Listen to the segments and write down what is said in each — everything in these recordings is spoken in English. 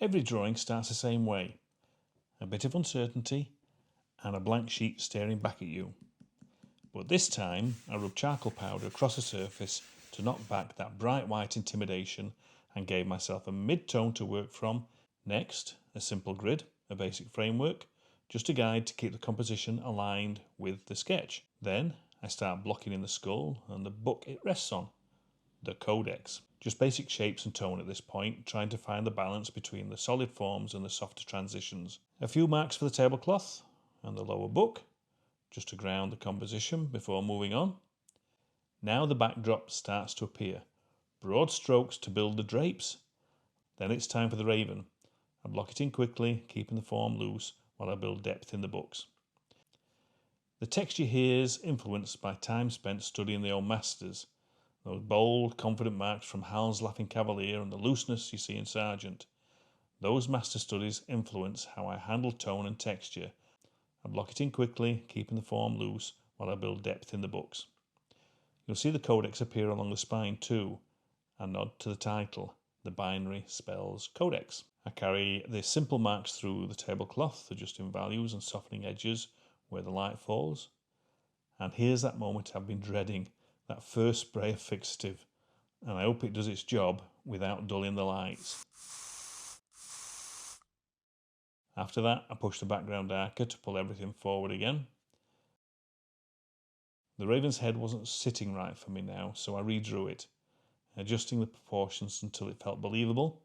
Every drawing starts the same way. A bit of uncertainty and a blank sheet staring back at you. But this time I rubbed charcoal powder across the surface to knock back that bright white intimidation and gave myself a mid-tone to work from. Next, a simple grid, a basic framework, just a guide to keep the composition aligned with the sketch. Then I start blocking in the skull and the book it rests on, the Codex. Just basic shapes and tone at this point, trying to find the balance between the solid forms and the softer transitions. A few marks for the tablecloth and the lower book, just to ground the composition before moving on. Now the backdrop starts to appear. Broad strokes to build the drapes. Then it's time for the raven. I block it in quickly, keeping the form loose while I build depth in the books. The texture here is influenced by time spent studying the old masters. Those bold, confident marks from Hals' Laughing Cavalier and the looseness you see in Sargent. Those master studies influence how I handle tone and texture. I block it in quickly, keeping the form loose while I build depth in the books. You'll see the codex appear along the spine too, a nod to the title. The binary spells Codex. I carry the simple marks through the tablecloth, adjusting values and softening edges where the light falls. And here's that moment I've been dreading, that first spray of fixative, and I hope it does its job without dulling the lights. After that, I push the background darker to pull everything forward again. The raven's head wasn't sitting right for me now, so I redrew it, adjusting the proportions until it felt believable,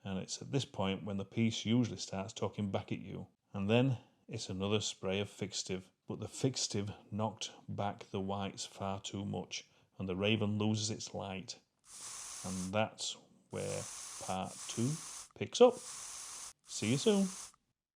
and it's at this point when the piece usually starts talking back at you. And then it's another spray of fixative, but the fixative knocked back the whites far too much, and the raven loses its light. And that's where part 2 picks up. See you soon.